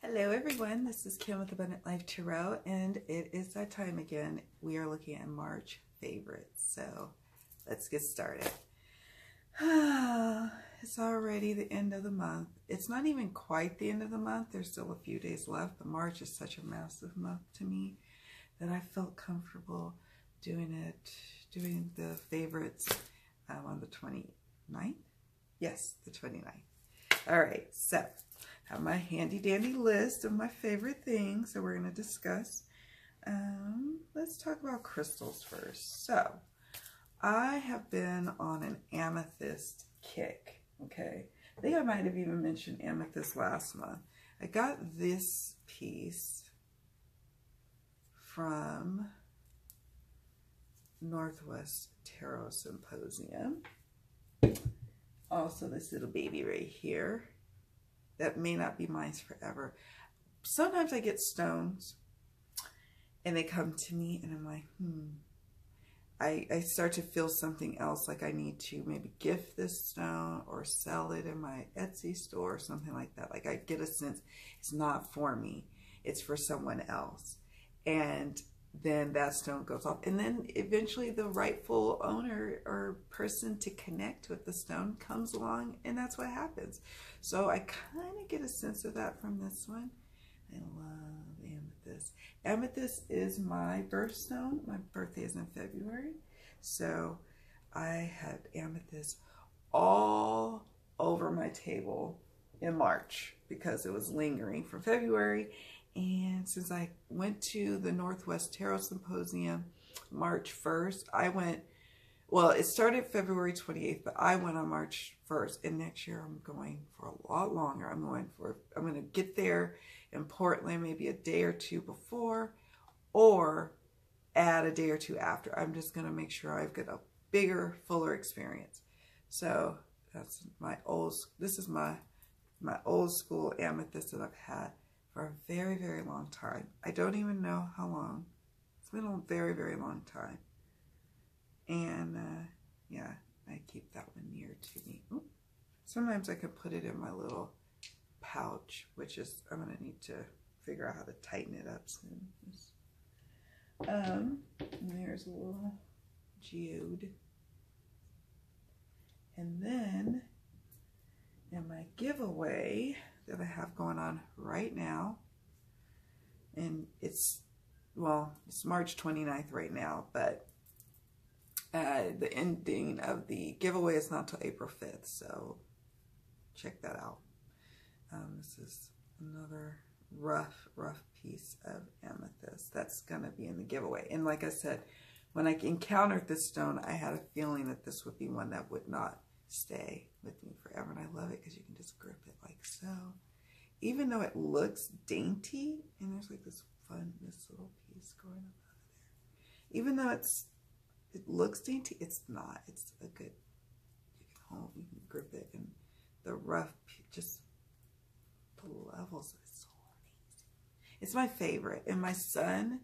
Hello everyone, this is Kim with Abundant Life Tarot, and it is that time again. We are looking at March favorites, so let's get started. It's already the end of the month. It's not even quite the end of the month. There's still a few days left, but March is such a massive month to me that I felt comfortable doing the favorites on the 29th. Yes, the 29th. All right, so I have my handy dandy list of my favorite things that we're going to discuss. Let's talk about crystals first. So I have been on an amethyst kick. Okay, I think I might have even mentioned amethyst last month. I got this piece from Northwest Tarot Symposium. Also this little baby right here. That may not be mine forever. Sometimes I get stones and they come to me and I'm like, I start to feel something else, like I need to maybe gift this stone or sell it in my Etsy store or something like that. Like I get a sense it's not for me, it's for someone else. And then that stone goes off. And then eventually the rightful owner or person to connect with the stone comes along, and that's what happens. So I kind of get a sense of that from this one. I love amethyst. Amethyst is my birthstone. My birthday is in February. So I had amethyst all over my table in March because it was lingering from February. And since I went to the Northwest Tarot Symposium March 1st, I went, well, it started February 28th, but I went on March 1st. And next year I'm going for a lot longer. I'm going to get there in Portland maybe a day or two before, or add a day or two after. I'm just going to make sure I've got a bigger, fuller experience. So that's this is my old school amethyst that I've had for a very, very long time. I don't even know how long. It's been a very, very long time. And yeah, I keep that one near to me. Ooh. Sometimes I can put it in my little pouch, which is, I'm going to need to figure out how to tighten it up soon. And there's a little geode. And then in my giveaway that I have going on right now, and it's March 29th right now, but the ending of the giveaway is not till April 5th, so check that out. This is another rough piece of amethyst that's gonna be in the giveaway. And like I said, when I encountered this stone, I had a feeling that this would be one that would not stay with me forever. And I love it because you can just grip it like so. Even though it looks dainty, and there's like this little piece going up out of there. Even though it looks dainty, it's not. It's a good, you can grip it, and the rough, just the levels are so amazing. It's my favorite. And my son,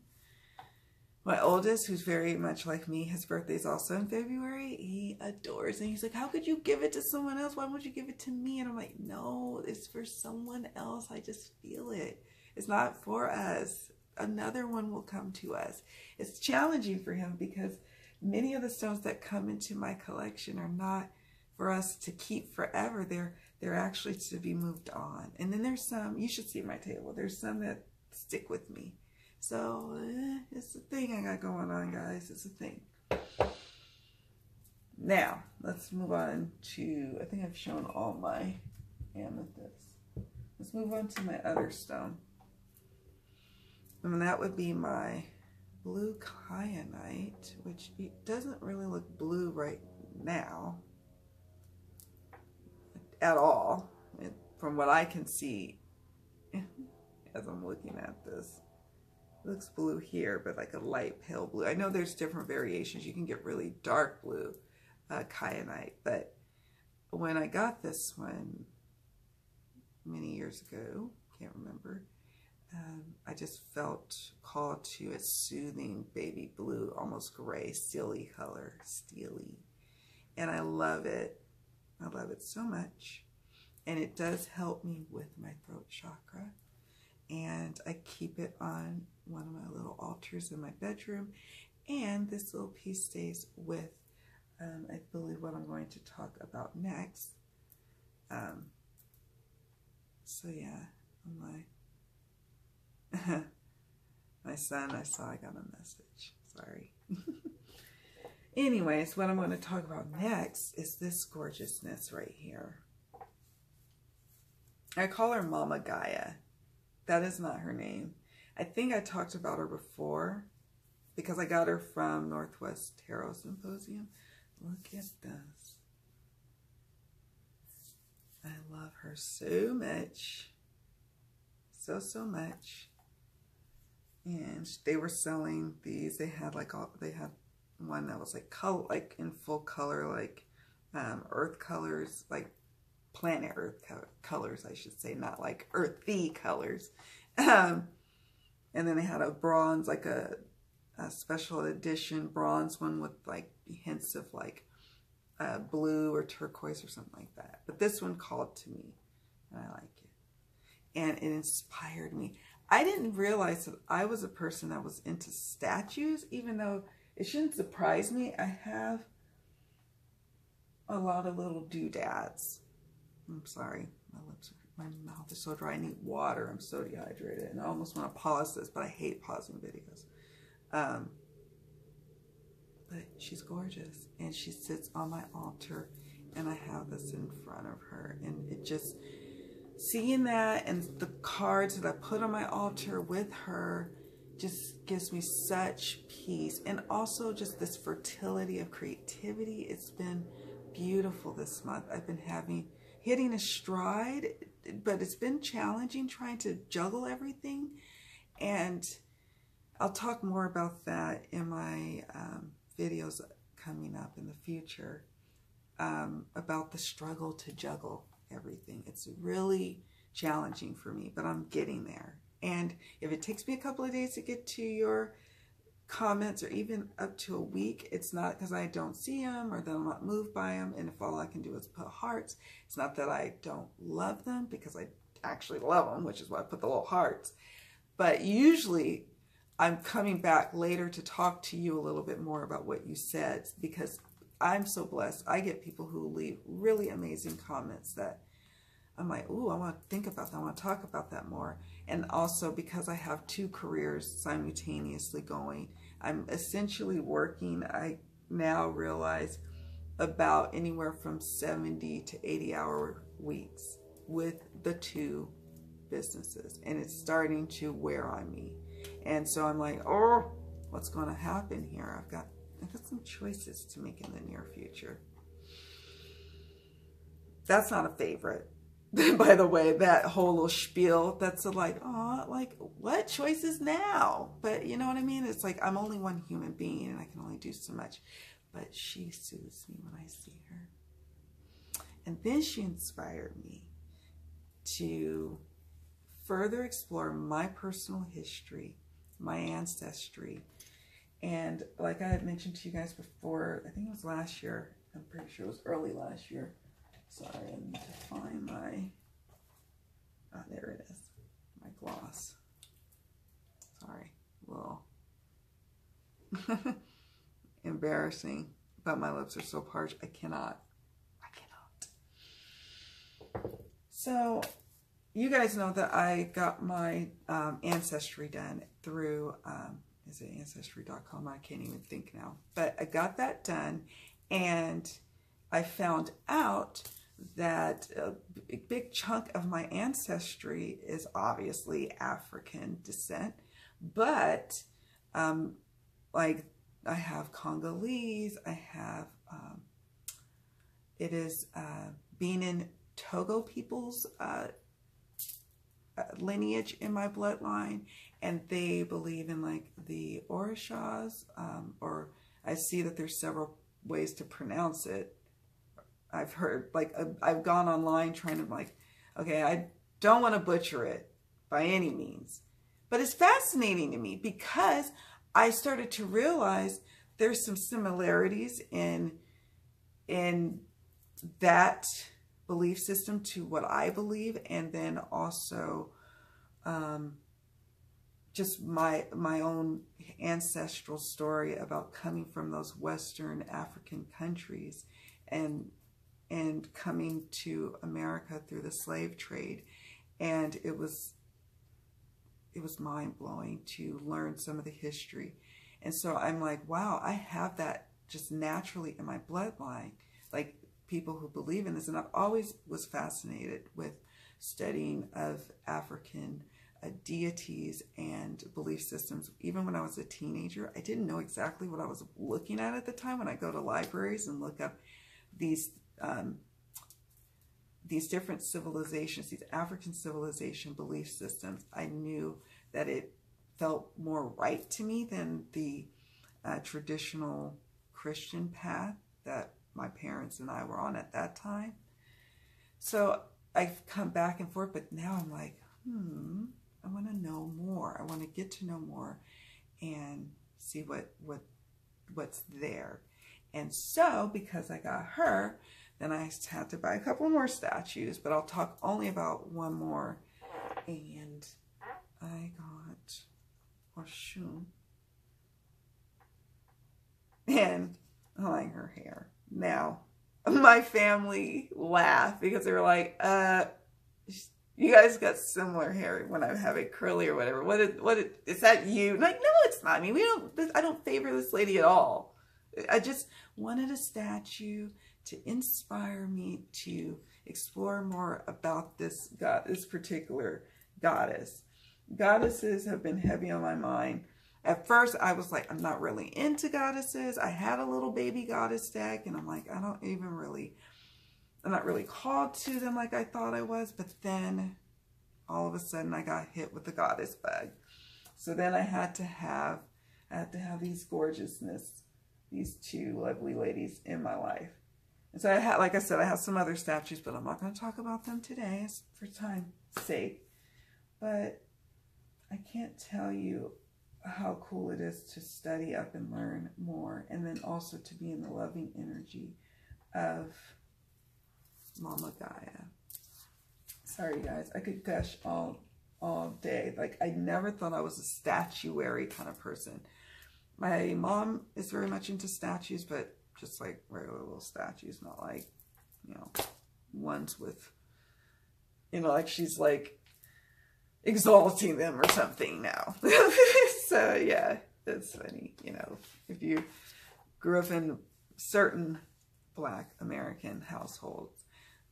my oldest, who's very much like me, his birthday's also in February. He adores it. He's like, how could you give it to someone else? Why would you give it to me? And I'm like, no, it's for someone else. I just feel it. It's not for us. Another one will come to us. It's challenging for him because many of the stones that come into my collection are not for us to keep forever. They're actually to be moved on. And then there's some, you should see my table. There's some that stick with me. So, it's a thing I got going on, guys. It's a thing. Now, let's move on to, I think I've shown all my amethyst. Let's move on to my other stone. And that would be my blue kyanite, which it doesn't really look blue right now at all, from what I can see as I'm looking at this. Looks blue here, but like a light pale blue. I know there's different variations. You can get really dark blue kyanite, but when I got this one many years ago, can't remember, I just felt called to a soothing baby blue, almost gray, steely color, steely. And I love it. I love it so much. And it does help me with my throat chakra. and I keep it on one of my little altars in my bedroom. And this little piece stays with, I believe, what I'm going to talk about next. So yeah, my son, I saw I got a message. Sorry. Anyways, what I'm going to talk about next is this gorgeousness right here. I call her Mama Gaia. That is not her name. I think I talked about her before because I got her from Northwest Tarot Symposium. Look at this. I love her so much. So much. And they were selling these. They had like they had one that was like color, like in full color, like earth colors, like planet earth colors, I should say, not like earthy colors. And then they had a bronze, like a special edition bronze one with like hints of like blue or turquoise or something like that. But this one called to me, and I like it. And it inspired me. I didn't realize that I was a person that was into statues, even though it shouldn't surprise me. I have a lot of little doodads. I'm sorry, my mouth is so dry. I need water. I'm so dehydrated, and I almost want to pause this, but I hate pausing videos. But she's gorgeous, and she sits on my altar, and I have this in front of her, and it just, seeing that and the cards that I put on my altar with her just gives me such peace, and also just this fertility of creativity. It's been beautiful this month. I've been hitting a stride, but it's been challenging trying to juggle everything, and I'll talk more about that in my videos coming up in the future, about the struggle to juggle everything. It's really challenging for me, but I'm getting there. And if it takes me a couple of days to get to your comments, or even up to a week, it's not because I don't see them or that I'm not moved by them. And if all I can do is put hearts, it's not that I don't love them, because I actually love them, which is why I put the little hearts. But usually I'm coming back later to talk to you a little bit more about what you said, because I'm so blessed. I get people who leave really amazing comments that I'm like, ooh, I want to think about that. I want to talk about that more. And also because I have 2 careers simultaneously going, I'm essentially working, I now realize, about anywhere from 70 to 80-hour weeks with the 2 businesses. And it's starting to wear on me. And so I'm like, oh, what's going to happen here? I've got some choices to make in the near future. That's not a favorite. By the way, that whole little spiel, that's like, oh, like, what choices now? But you know what I mean? It's like, I'm only one human being and I can only do so much. But she soothes me when I see her. And then she inspired me to further explore my personal history, my ancestry. And like I had mentioned to you guys before, I think it was last year. I'm pretty sure it was early last year. Sorry, I need to find my, there it is, my gloss. Sorry, a little embarrassing, but my lips are so parched, I cannot. So, you guys know that I got my ancestry done through, is it ancestry.com? I can't even think now. But I got that done, and I found out that a big chunk of my ancestry is obviously African descent, but like I have Congolese, I have, it is Benin Togo people's lineage in my bloodline, and they believe in like the Orishas, or I see that there's several ways to pronounce it. I've heard, like, I've gone online trying to, like, okay, I don't want to butcher it by any means. But it's fascinating to me because I started to realize there's some similarities in that belief system to what I believe. And then also just my own ancestral story about coming from those Western African countries and coming to America through the slave trade. And it was mind-blowing to learn some of the history. And so I'm like, wow, I have that just naturally in my bloodline, like people who believe in this. And I've always was fascinated with studying of African deities and belief systems. Even when I was a teenager, I didn't know exactly what I was looking at the time. When I go to libraries and look up these different civilizations, these African civilization belief systems, I knew that it felt more right to me than the traditional Christian path that my parents and I were on at that time. So I've come back and forth, but now I'm like, I want to know more. I want to get to know more and see what's there. And so because I got her, then I had to buy a couple more statues, but I'll talk only about one more. And I got Oshun. And I like her hair. Now, my family laughed because they were like, you guys got similar hair when I have it curly or whatever. Is that you? I'm like, no, it's not me. I don't favor this lady at all. I just wanted a statue to inspire me to explore more about this particular goddess. Goddesses have been heavy on my mind. At first, I was like, I'm not really into goddesses. I had a little baby goddess deck, and I'm like, I'm not really called to them like I thought I was. But then, all of a sudden, I got hit with the goddess bug. So then I had to have these gorgeousness, these two lovely ladies in my life. And so I had, like I said, I have some other statues, but I'm not going to talk about them today for time's sake. But I can't tell you how cool it is to study up and learn more, and then also to be in the loving energy of Mama Gaia. Sorry guys, I could gush all day. Like, I never thought I was a statuary kind of person. My mom is very much into statues, but just like regular little statues, not like, ones with, like she's like exalting them or something now. So yeah, that's funny. If you grew up in certain Black American households,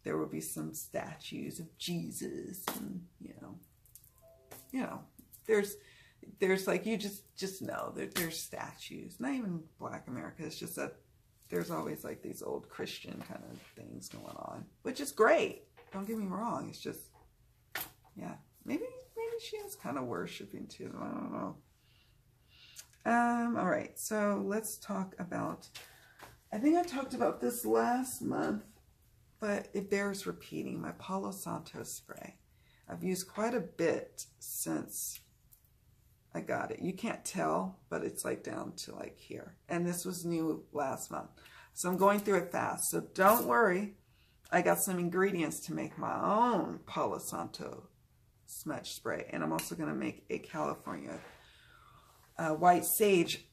there will be some statues of Jesus, and there's like, you just know that there's statues. Not even Black America. It's just that there's always like these old Christian kind of things going on, which is great. Don't get me wrong. It's just, yeah, maybe she is kind of worshiping too. I don't know. All right, so let's talk about, I think I talked about this last month, but it bears repeating, my Palo Santo spray. I've used quite a bit since I got it. You can't tell, but it's like down to like here. And this was new last month. So I'm going through it fast. So don't worry. I got some ingredients to make my own Palo Santo smudge spray. And I'm also going to make a California white sage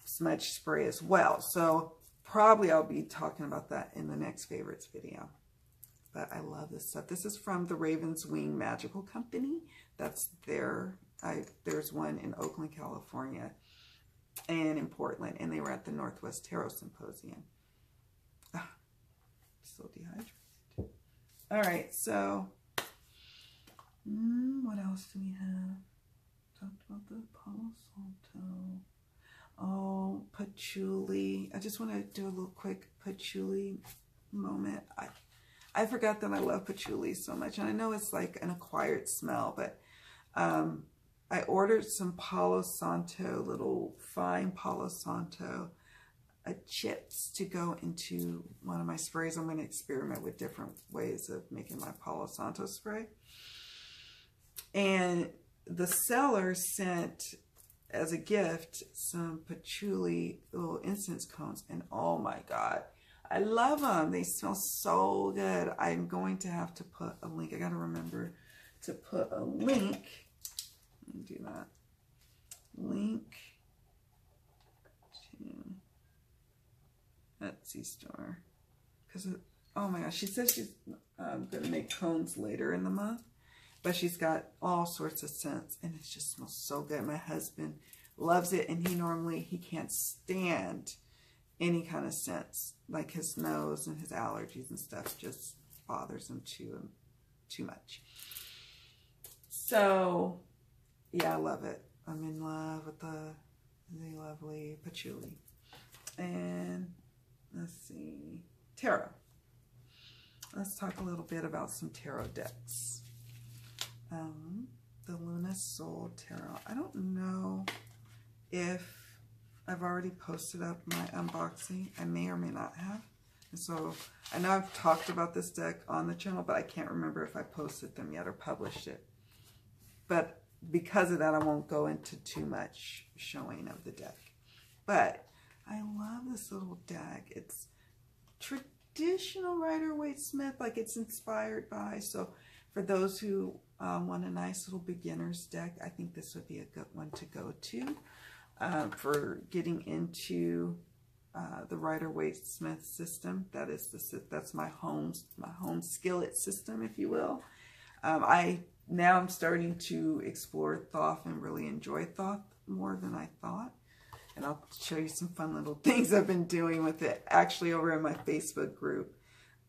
smudge spray as well. So probably I'll be talking about that in the next favorites video. But I love this stuff. This is from the Raven's Wing Magical Company. That's there's one in Oakland, California, and in Portland, and they were at the Northwest Tarot Symposium. Still dehydrated. All right, so what else do we have? Talked about the Palo Santo. Oh, patchouli. I just want to do a little quick patchouli moment. I forgot that I love patchouli so much, and I know it's like an acquired smell, but I ordered some Palo Santo, little fine Palo Santo chips to go into one of my sprays. I'm going to experiment with different ways of making my Palo Santo spray. And the seller sent as a gift some patchouli little incense cones, and oh my God, I love them. They smell so good. I'm going to have to put a link. I got to remember to put a link. Let me do that. link to Etsy store. Because, oh my gosh, she says she's going to make cones later in the month. But she's got all sorts of scents, and it just smells so good. My husband loves it, and he can't stand any kind of scents. Like his nose and his allergies and stuff just bothers him too much. So, yeah, I love it. I'm in love with the lovely patchouli. And let's see, tarot. Let's talk a little bit about some tarot decks. The Luna Soul Tarot. I don't know if I've already posted up my unboxing. I may or may not have. And so I know I've talked about this deck on the channel, but I can't remember if I posted them yet or published it. But because of that, I won't go into too much showing of the deck. But I love this little deck. It's traditional Rider-Waite-Smith, like it's inspired by. So for those who want a nice little beginner's deck, I think this would be a good one to go to for getting into the Rider-Waite-Smith system. That's my home skillet system, if you will. Now I'm starting to explore Thoth and really enjoy Thoth more than I thought. And I'll show you some fun little things I've been doing with it. Actually, over in my Facebook group,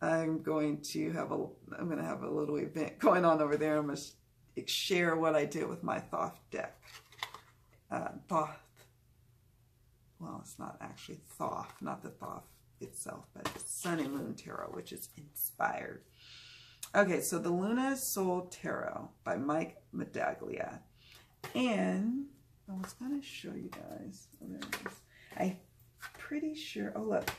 I'm going to have a little event going on over there. I'm going to share what I did with my Thoth deck. Thoth. Well, it's not actually Thoth, not the Thoth itself, but it's Sun and Moon Tarot, which is inspired. Okay, so the Luna Soul Tarot by Mike Medaglia. And I was going to show you guys. Oh, there it is. I'm pretty sure. Oh, look.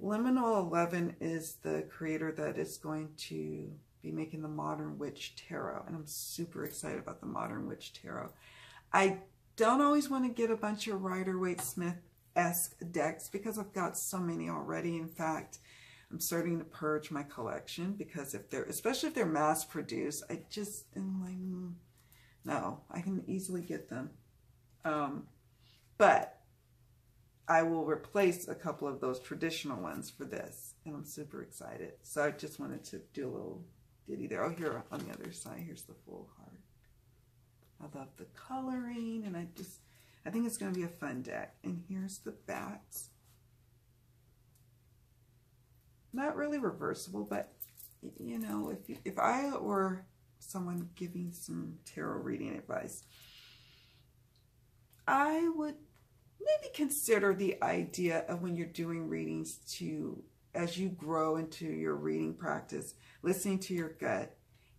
Liminal 11 is the creator that is going to be making the Modern Witch Tarot. And I'm super excited about the Modern Witch Tarot. I don't always want to get a bunch of Rider-Waite-Smith-esque decks because I've got so many already. In fact, I'm starting to purge my collection because especially if they're mass produced, I just am like, no, I can easily get them. But I will replace a couple of those traditional ones for this, and I'm super excited. So I just wanted to do a little ditty there. Oh, here on the other side, here's the full card. I love the coloring, and I think it's going to be a fun deck. And here's the backs. Not really reversible, but you know, if I were someone giving some tarot reading advice, I would maybe consider the idea of when you're doing readings as you grow into your reading practice, listening to your gut,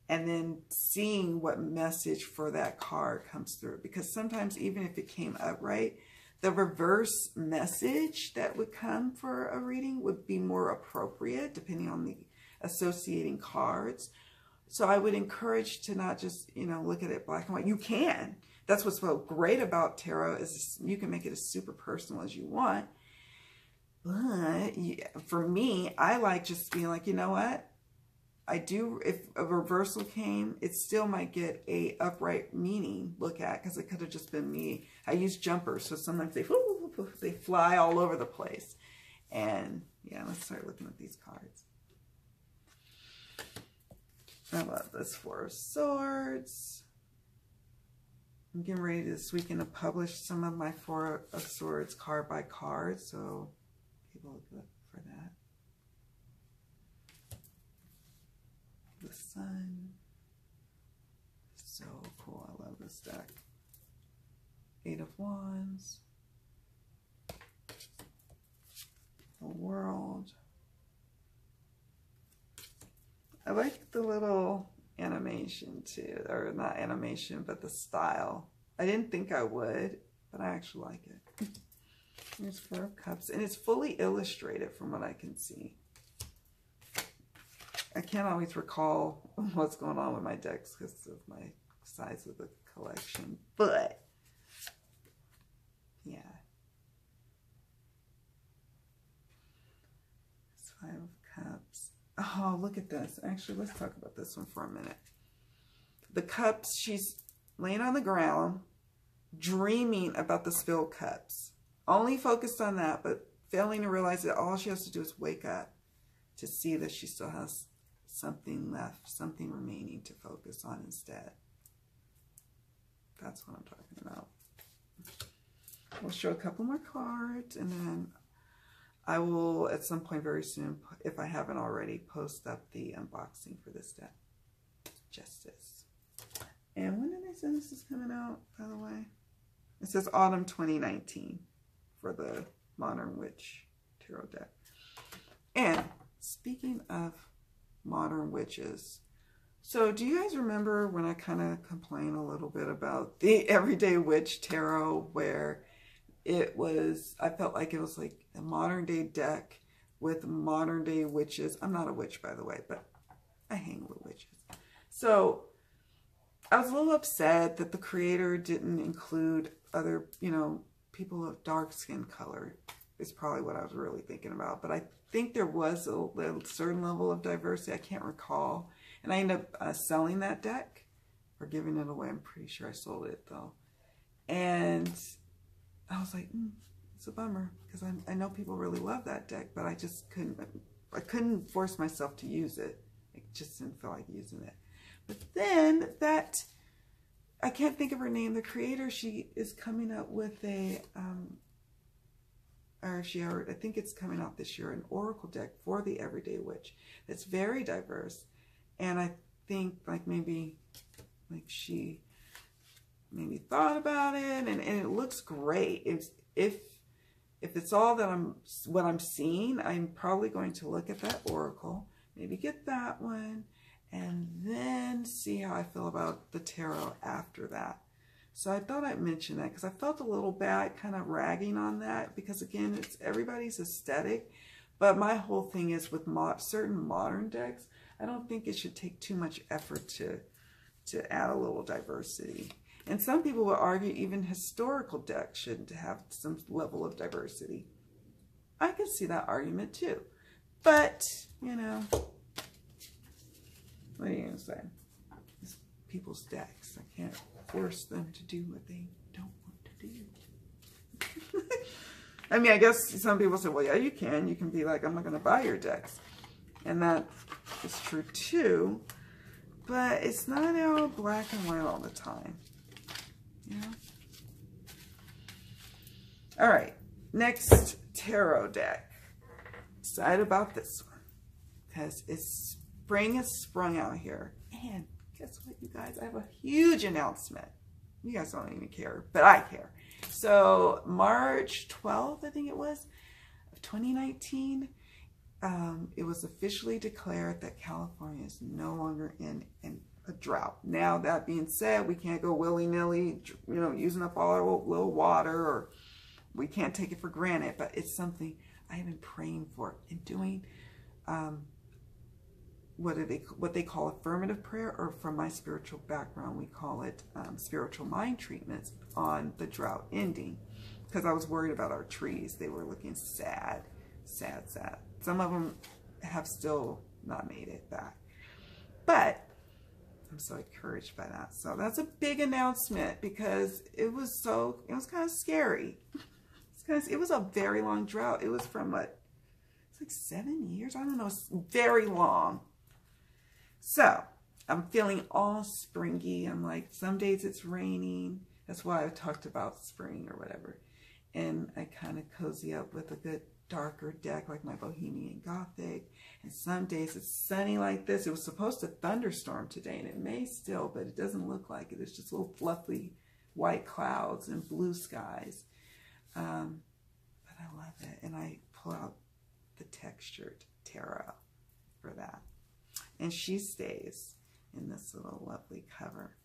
and then seeing what message for that card comes through. Because sometimes even if it came upright, the reverse message that would come for a reading would be more appropriate depending on the associating cards. So I would encourage to not just, look at it black and white. You can. That's what's so great about tarot is you can make it as super personal as you want. But for me, I like just being like, you know what? If a reversal came, it still might get a upright meaning look at because it could have just been me. I use jumpers, so sometimes they fly all over the place. And yeah, let's start looking at these cards. I love this Four of Swords. I'm getting ready this weekend to publish some of my Four of Swords card by card, so people look for that. The Sun. So cool. I love this deck. Eight of Wands. The World. I like the little animation too, or not animation, but the style. I didn't think I would, but I actually like it. Here's Four of Cups, and it's fully illustrated from what I can see. I can't always recall what's going on with my decks because of my size of the collection, but yeah. It's Five of Cups. Oh, look at this. Actually, let's talk about this one for a minute. The cups, she's laying on the ground dreaming about the spilled cups. Only focused on that, but failing to realize that all she has to do is wake up to see that she still has something left, something remaining to focus on instead. That's what I'm talking about. We'll show a couple more cards, and then I will, at some point very soon, if I haven't already, post up the unboxing for this deck. Justice. And when did I say this is coming out, by the way? It says autumn 2019 for the Modern Witch Tarot deck. And speaking of Modern Witches, so do you guys remember when I kind of complained a little bit about the Everyday Witch Tarot, where it was, I felt like it was like a modern day deck with modern day witches. I'm not a witch, by the way, but I hang with witches. So I was a little upset that the creator didn't include other, you know, people of dark skin color is probably what I was really thinking about. But I think there was a certain level of diversity. I can't recall. And I ended up selling that deck or giving it away. I'm pretty sure I sold it though. And I was like, it's a bummer because I know people really love that deck, but I just couldn't force myself to use it. I just didn't feel like using it. But then I can't think of her name, the creator, she is coming up with a, I think it's coming out this year, an oracle deck for the Everyday Witch that's very diverse. And I think maybe she maybe thought about it, and it looks great. If it's all that what I'm seeing, I'm probably going to look at that oracle, maybe get that one, and then see how I feel about the tarot after that. So I thought I'd mention that because I felt a little bad kind of ragging on that, because again, it's everybody's aesthetic. But my whole thing is with certain modern decks, I don't think it should take too much effort to add a little diversity. And some people will argue even historical decks should have some level of diversity. I can see that argument too. But, you know, what are you going to say? It's people's decks. I can't force them to do what they don't want to do. I mean, I guess some people say, well, yeah, you can. You can be like, I'm not going to buy your decks. And that is true too. But it's not all black and white all the time. You know? All right. Next tarot deck. Excited about this one. Because spring has sprung out here. And guess what, you guys? I have a huge announcement. You guys don't even care, but I care. So March 12th, I think it was, of 2019, it was officially declared that California is no longer in a drought. Now, that being said, we can't go willy-nilly, you know, using up all our little water, or we can't take it for granted, but it's something I have been praying for and doing what they call affirmative prayer, or from my spiritual background, we call it spiritual mind treatments on the drought ending, because I was worried about our trees. They were looking sad, sad, sad. Some of them have still not made it back, but I'm so encouraged by that. So that's a big announcement, because it was kind of scary. It was a very long drought. It was from what? It's like 7 years. I don't know. It's very long. So I'm feeling all springy. I'm like, some days it's raining. That's why I talked about spring or whatever. And I kind of cozy up with a good darker deck like my Bohemian Gothic. And some days it's sunny like this. It was supposed to thunderstorm today, and it may still, but it doesn't look like it. It's just little fluffy white clouds and blue skies. But I love it. And I pull out the textured tarot for that. And she stays in this little lovely cover.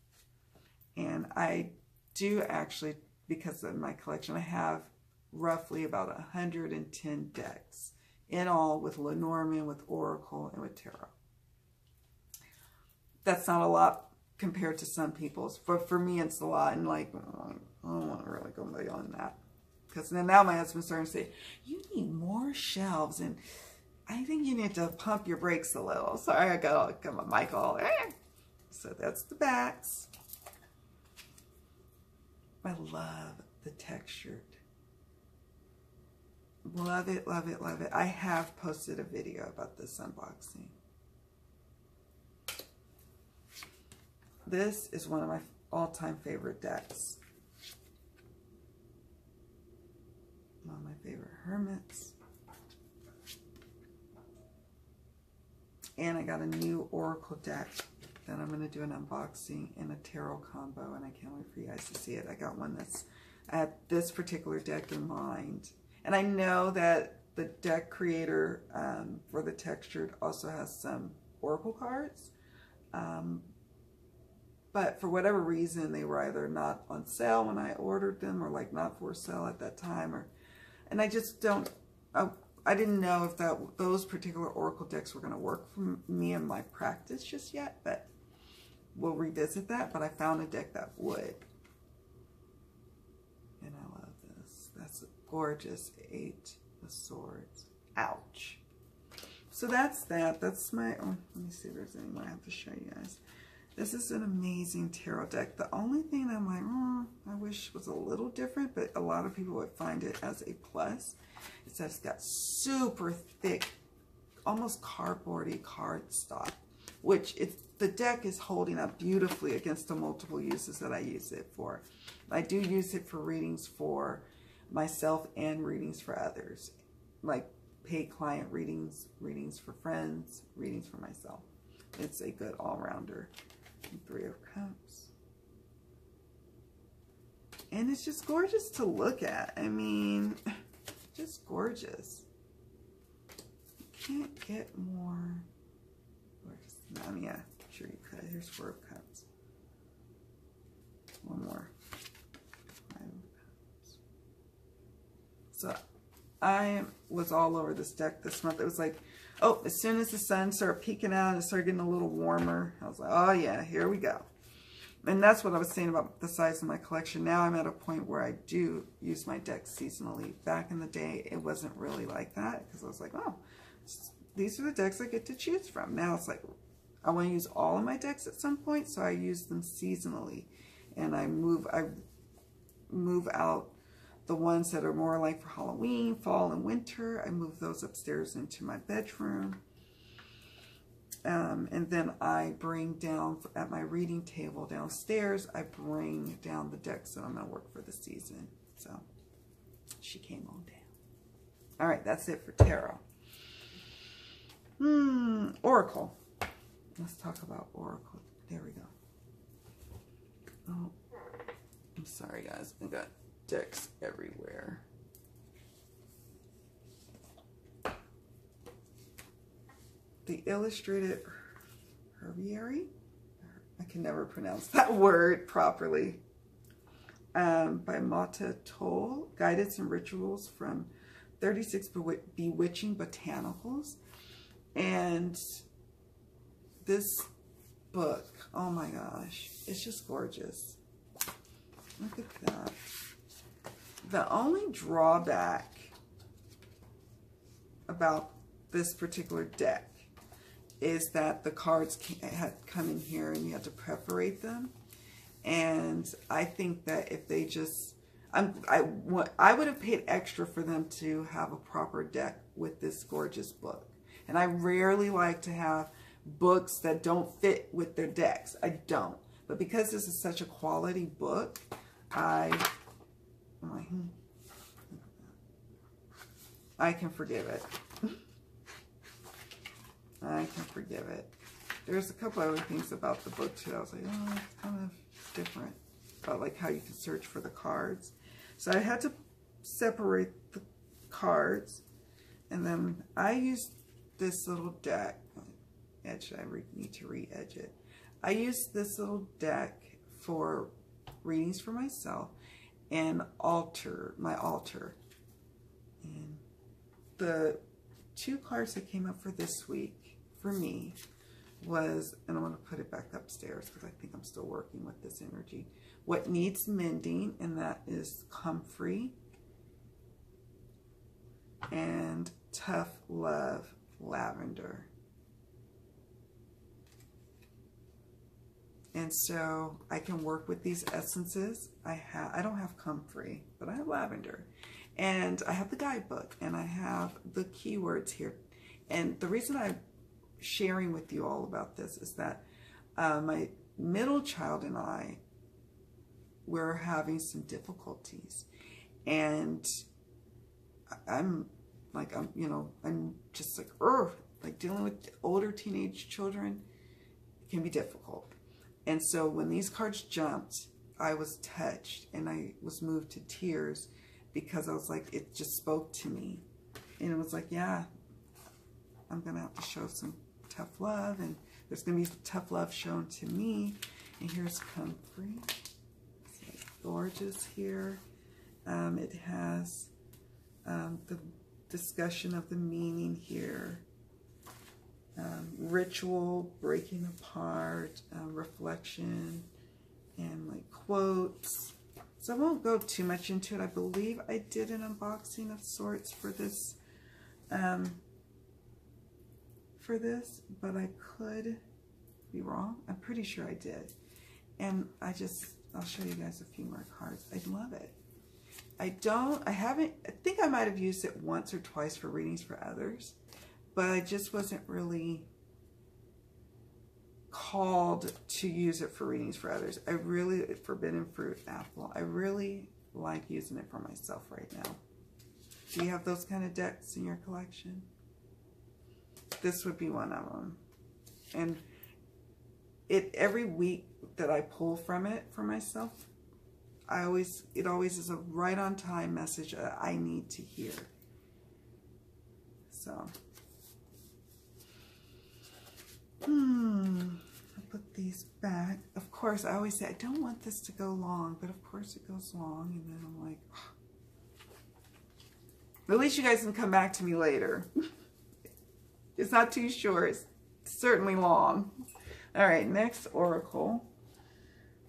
And I do actually, because of my collection, I have roughly about 110 decks in all, with Lenormand, with Oracle, and with Tarot. That's not a lot compared to some people's, but for me it's a lot. And like, I don't want to really go beyond that, because then now my husband's starting to say, you need more shelves, and I think you need to pump your brakes a little. Sorry, I got my mic all. So that's the backs. I love the textured. Love it, love it, love it. I have posted a video about this unboxing. This is one of my all-time favorite decks. One of my favorite hermits. And I got a new Oracle deck that I'm going to do an unboxing in a tarot combo, and I can't wait for you guys to see it. I got one that's, I had this particular deck in mind. And I know that the deck creator for the textured also has some Oracle cards. But for whatever reason, they were either not on sale when I ordered them, or like not for sale at that time. And I just don't, I didn't know if those particular Oracle decks were going to work for me and my practice just yet, but we'll revisit that. But I found a deck that would. And I love this. That's a gorgeous 8 of Swords. Ouch. So that's that. That's my, oh, let me see if there's any more I have to show you guys. This is an amazing tarot deck. The only thing I'm like, I wish was a little different, but a lot of people would find it as a plus. It says it's got super thick, almost cardboardy cardstock, which the deck is holding up beautifully against the multiple uses that I use it for. I do use it for readings for myself and readings for others, like paid client readings, readings for friends, readings for myself. It's a good all-rounder. 3 of Cups. And it's just gorgeous to look at. I mean, just gorgeous. You can't get more gorgeous. I mean, yeah, sure you could. Here's 4 of Cups. One more. 5 of Cups. So I was all over this deck this month. It was like, oh, as soon as the sun started peeking out and it started getting a little warmer, I was like, oh yeah, here we go. And that's what I was saying about the size of my collection. Now I'm at a point where I do use my decks seasonally. Back in the day, it wasn't really like that, because I was like, oh, these are the decks I get to choose from. Now it's like, I want to use all of my decks at some point, so I use them seasonally. And I move out the ones that are more like for Halloween, fall, and winter. I move those upstairs into my bedroom. And then I bring down, at my reading table downstairs, I bring down the decks that I'm going to work for the season. So, she came on down. All right, that's it for tarot. Oracle. Let's talk about Oracle. There we go. Oh, I'm sorry, guys. I got decks everywhere. The Illustrated Herbiary. I can never pronounce that word properly. By Mata Toll. Guidance and Rituals from 36 Bewitching Botanicals. And this book, oh my gosh, it's just gorgeous. Look at that. The only drawback about this particular deck is that the cards had come in here and you had to perforate them. And I think that if they just, I would have paid extra for them to have a proper deck with this gorgeous book. And I rarely like to have books that don't fit with their decks. I don't. But because this is such a quality book, I can forgive it. I can forgive it. There's a couple other things about the book too. I was like, oh, it's kind of different. About like how you can search for the cards. So I had to separate the cards. And then I used this little deck. Edge, I need to re-edge it. I used this little deck for readings for myself and my altar. And the 2 cards that came up for this week for me was, and I'm going to put it back upstairs because I think I'm still working with this energy. What Needs Mending, and that is Comfrey. And Tough Love, Lavender. And so I can work with these essences. I don't have comfrey, but I have lavender. And I have the guidebook, and I have the keywords here. And the reason I'm sharing with you all about this is that my middle child and I were having some difficulties. And I'm just like dealing with older teenage children can be difficult. And so when these cards jumped, I was touched and I was moved to tears because I was like, it just spoke to me. And it was like, yeah, I'm going to have to show some tough love, and there's going to be tough love shown to me. And here's comfrey. It's like gorgeous here. It has the discussion of the meaning here. Ritual, breaking apart, reflection, and like quotes. So I won't go too much into it. I believe I did an unboxing of sorts for this, but I could be wrong. I'm pretty sure I did. And I'll show you guys a few more cards. I love it. I think I might have used it once or twice for readings for others, but I just wasn't really called to use it for readings for others. Forbidden fruit, apple. I really like using it for myself right now. Do you have those kind of decks in your collection? This would be one of them. And every week that I pull from it for myself, it always is a right on time message that I need to hear. So, I'll put these back. Of course, I always say, I don't want this to go long, but of course it goes long, and then I'm like, oh. At least you guys can come back to me later. It's not too short. It's certainly long. All right, next oracle.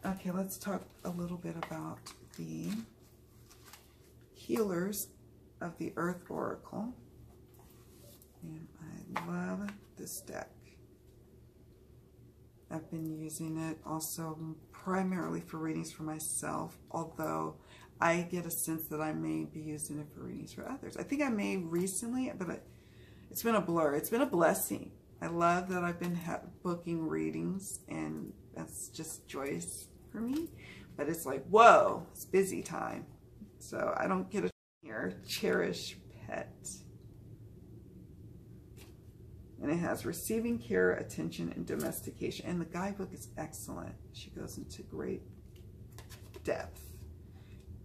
Okay, let's talk a little bit about the Healers of the Earth Oracle. And I love this deck. I've been using it also primarily for readings for myself, although I get a sense that I may be using it for readings for others. I think I may recently, but it's been a blur. It's been a blessing. I love that I've been booking readings, and that's just joyous for me. But it's like, whoa, it's busy time. So I don't get a here. Cherish pet. And it has receiving care, attention, and domestication. And the guidebook is excellent. She goes into great depth.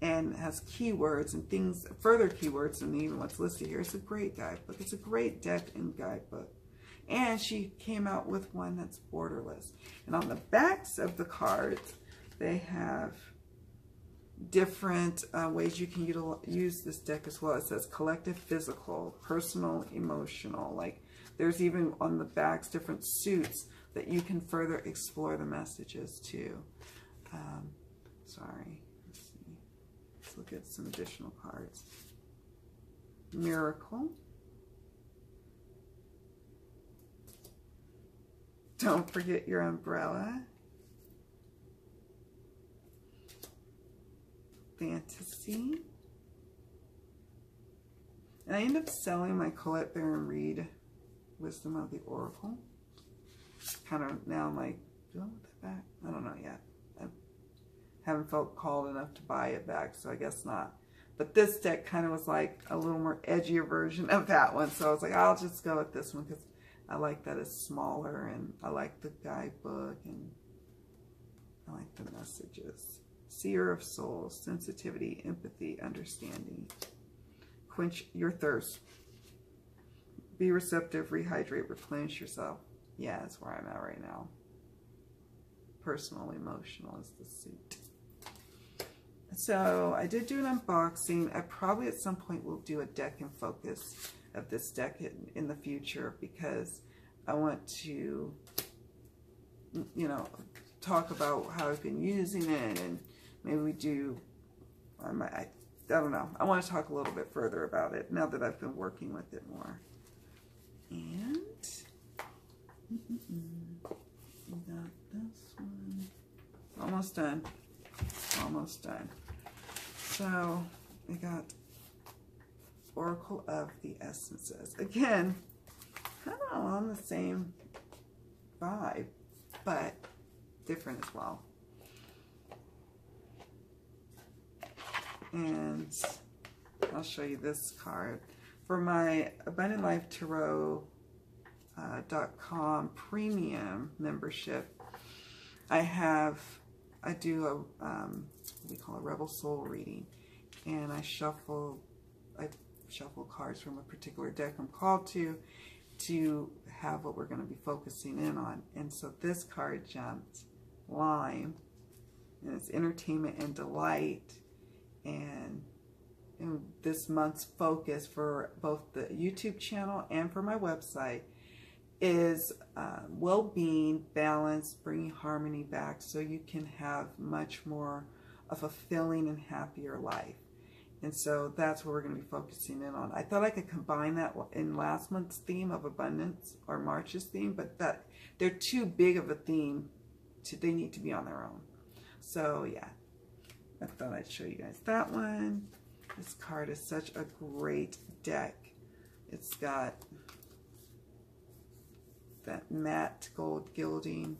And has keywords and things, further keywords than even what's listed here. It's a great guidebook. It's a great deck and guidebook. And she came out with one that's borderless. And on the backs of the cards, they have different ways you can use this deck as well. It says collective, physical, personal, emotional. Like there's even on the backs different suits that you can further explore the messages too. Sorry. Let's see. Let's look at some additional cards. Miracle. Don't forget your umbrella. Fantasy. And I end up selling my Colette Baron Reed Wisdom of the Oracle. Kind of now I'm like, do I want that back? I don't know yet. I haven't felt called enough to buy it back, so I guess not. But this deck kind of was like a little more edgier version of that one. So I was like, I'll just go with this one because I like that it's smaller, and I like the guidebook, and I like the messages. Seer of souls, sensitivity, empathy, understanding. Quench your thirst. Be receptive, rehydrate, replenish yourself. Yeah, that's where I'm at right now. Personal, emotional is the suit. So I did do an unboxing. I probably at some point will do a deck and focus of this deck in the future, because I want to, you know, talk about how I've been using it, and maybe we do, I don't know. I want to talk a little bit further about it now that I've been working with it more. And We got this one. Almost done. Almost done. So we got Oracle of the Essences. Again, kind of on the same vibe, but different as well. And I'll show you this card. For my AbundantLifeTarot.com premium membership, I do a what we call a Rebel Soul reading, and I shuffle cards from a particular deck I'm called to have what we're going to be focusing in on. And so this card jumped, Lime, and it's entertainment and delight. And this month's focus for both the YouTube channel and for my website is well-being, balance, bringing harmony back so you can have much more of a fulfilling and happier life. And so that's what we're going to be focusing in on. I thought I could combine that in last month's theme of abundance or March's theme, but they're too big of a theme. They need to be on their own. So yeah, I thought I'd show you guys that one. This card is such a great deck. It's got that matte gold gilding,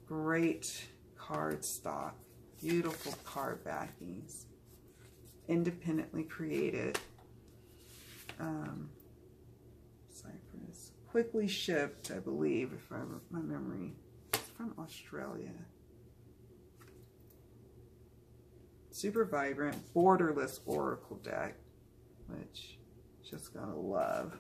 great card stock, beautiful card backings, independently created. Cypress, quickly shipped, I believe, if my memory. It's from Australia. Super vibrant, borderless oracle deck, which just gotta love.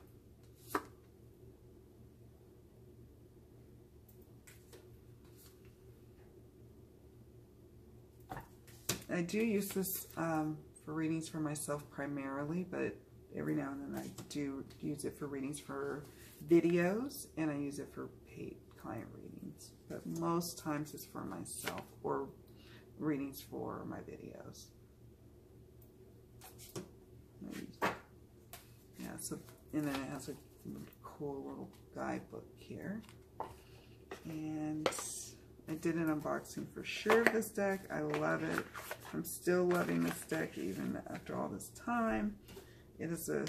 I do use this for readings for myself primarily, but every now and then I do use it for readings for videos, and I use it for paid client readings. But most times it's for myself or readings for my videos. Yeah, so, and then it has a cool little guidebook here. And I did an unboxing for sure of this deck. I love it. I'm still loving this deck even after all this time. It's a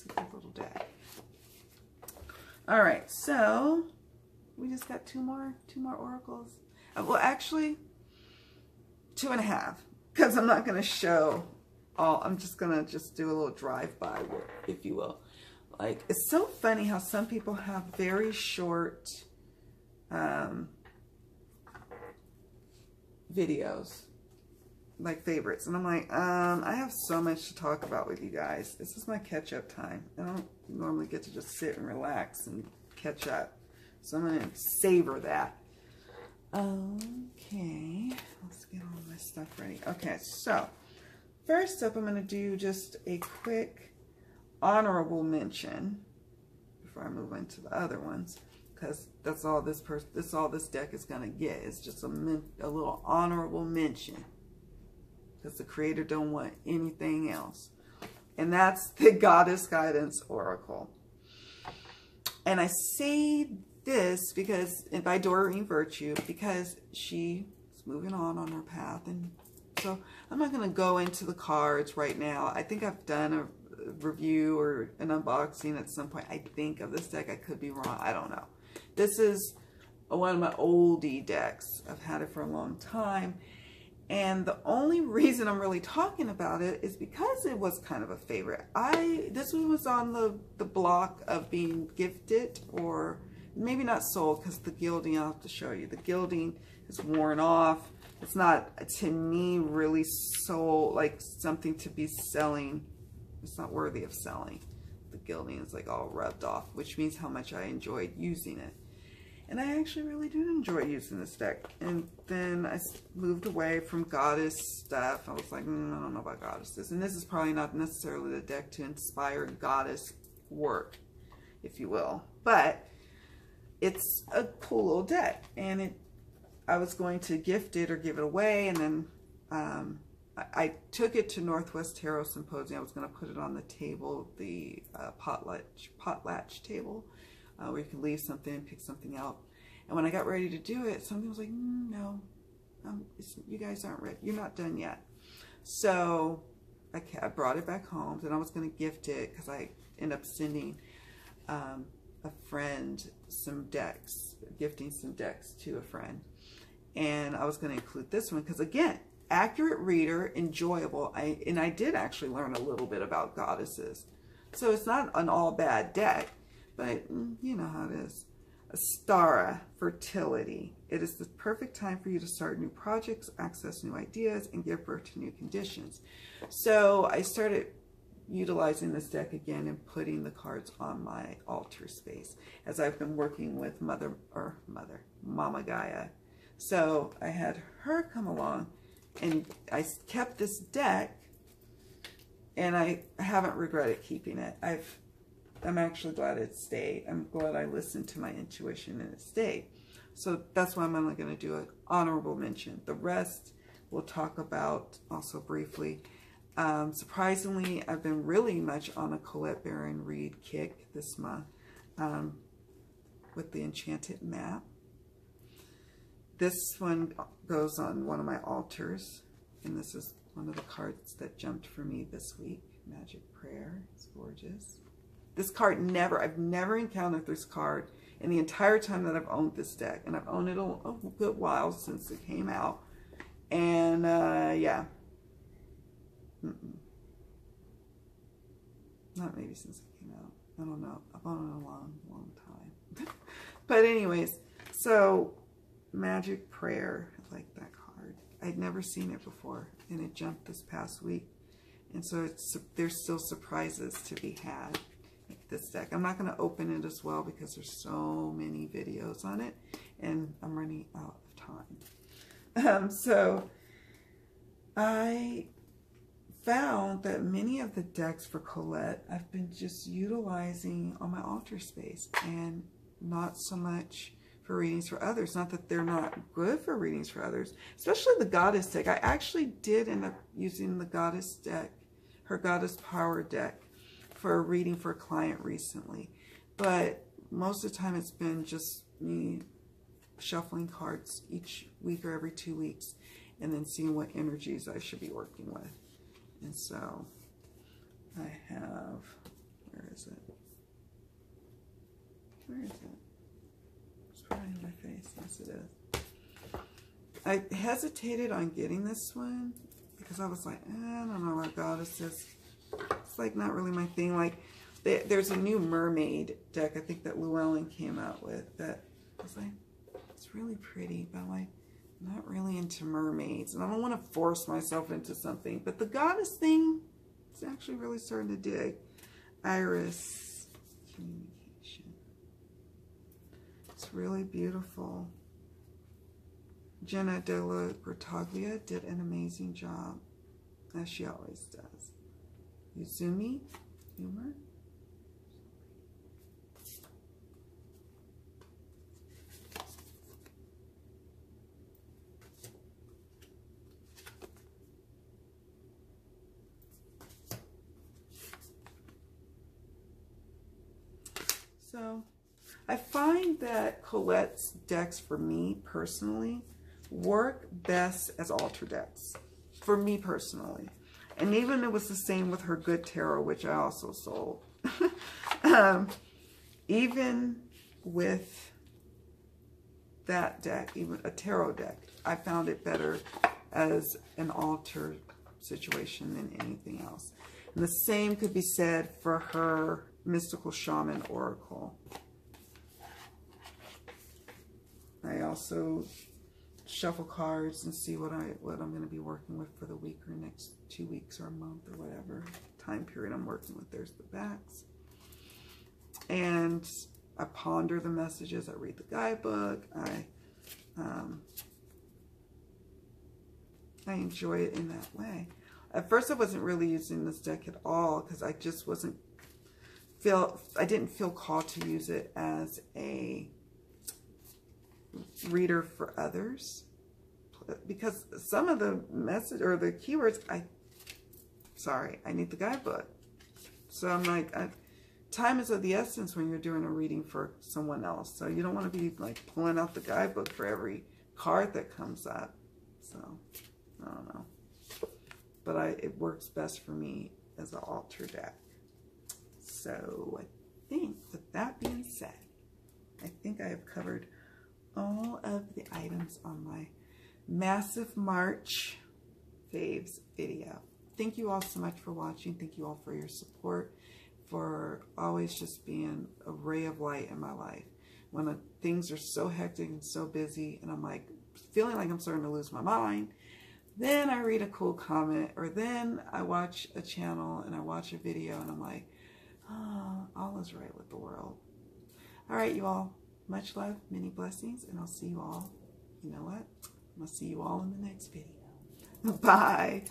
good little deck. All right, so we just got two more oracles. Well, actually, 2.5, because I'm not going to show all. I'm just going to do a little drive-by, if you will. Like, it's so funny how some people have very short videos, like favorites, and I'm like, I have so much to talk about with you guys. This is my catch-up time. I don't normally get to just sit and relax and catch up, so I'm going to savor that. Okay, let's get all my stuff ready. Okay, so first up, I'm going to do just a quick honorable mention before I move into the other ones, because that's all this deck is going to get. It's just a little honorable mention, because the creator don't want anything else, and that's the Goddess Guidance Oracle. And I say this because, and by Doreen Virtue, because she's moving on her path, and so I'm not going to go into the cards right now. I think I've done a review or an unboxing at some point, I think, of this deck. I could be wrong. I don't know. This is one of my oldie decks. I've had it for a long time, and the only reason I'm really talking about it is because it was kind of a favorite. This one was on the block of being gifted, or maybe not sold, because the gilding, I'll have to show you, the gilding is worn off. It's not, to me, really sold, like something to be selling. It's not worthy of selling. The gilding is like all rubbed off, which means how much I enjoyed using it. And I actually really do enjoy using this deck. And then I moved away from goddess stuff. I was like, I don't know about goddesses. And this is probably not necessarily the deck to inspire goddess work, if you will. But it's a cool little deck. And I was going to gift it or give it away. And then I took it to Northwest Tarot Symposium. I was going to put it on the table, the potlatch table, where you can leave something and pick something out. And when I got ready to do it, something was like, no, you guys aren't ready. You're not done yet. So I brought it back home, and I was going to gift it because I ended up sending a friend some decks, gifting some decks to a friend. And I was going to include this one because, again, accurate reader, enjoyable. And I did actually learn a little bit about goddesses. So it's not an all bad deck, but you know how it is. Astara, fertility. It is the perfect time for you to start new projects, access new ideas, and give birth to new conditions. So I started utilizing this deck again and putting the cards on my altar space as I've been working with Mama Gaia. So I had her come along, and I kept this deck, and I haven't regretted keeping it. I'm actually glad it stayed. I'm glad I listened to my intuition and it stayed. So that's why I'm only going to do an honorable mention. The rest we'll talk about also briefly. Surprisingly, I've been really much on a Colette Baron read kick this month with the Enchanted Map. This one goes on one of my altars, and this is one of the cards that jumped for me this week. Magic Prayer. It's gorgeous. This card I've never encountered this card in the entire time that I've owned this deck. And I've owned it a good while since it came out. And, yeah. Not maybe since it came out. I don't know. I've owned it a long, long time. But anyways, so Magic Prayer. I like that card. I'd never seen it before. And it jumped this past week. And so there's still surprises to be had. This deck. I'm not going to open it as well because there's so many videos on it and I'm running out of time. So I found that many of the decks for Colette I've been just utilizing on my altar space and not so much for readings for others. Not that they're not good for readings for others, especially the Goddess deck. I actually did end up using the Goddess deck, her Goddess Power deck, for a reading for a client recently, but most of the time it's been just me shuffling cards each week or every 2 weeks and then seeing what energies I should be working with. And so I have, where is it? It's probably in my face. Yes, it is. I hesitated on getting this one because I was like, I don't know about goddesses. It's like not really my thing. Like there's a new mermaid deck I think that Llewellyn came out with that I was like, it's really pretty, but I'm like, I'm not really into mermaids and I don't want to force myself into something. But the goddess thing is actually really starting to dig. Iris communication. It's really beautiful. Jenna Della Bertaglia did an amazing job, as she always does. Yuzumi humor. So I find that Colette's decks for me personally work best as altar decks for me personally. And even it was the same with her Good Tarot, which I also sold. Even with that deck, even a tarot deck, I found it better as an altar situation than anything else. And the same could be said for her Mystical Shaman Oracle. I also shuffle cards and see what I'm going to be working with for the week or next 2 weeks or a month or whatever time period I'm working with. There's the backs. And I ponder the messages. I read the guidebook. I enjoy it in that way. At first I wasn't really using this deck at all because I just I didn't feel called to use it as a reader for others, because some of the message or the keywords I need the guidebook. So I'm like, time is of the essence when you're doing a reading for someone else. So you don't want to be like pulling out the guidebook for every card that comes up. So I don't know. But it works best for me as an altar deck. So I think with that being said, I think I have covered all of the items on my massive March faves video. Thank you all so much for watching. Thank you all for your support, for always just being a ray of light in my life. When things are so hectic and so busy and I'm like feeling like I'm starting to lose my mind, then I read a cool comment, or then I watch a channel and I watch a video and I'm like, oh, all is right with the world. All right, you all. Much love, many blessings, and I'll see you all. You know what? I'll see you all in the next video. Bye.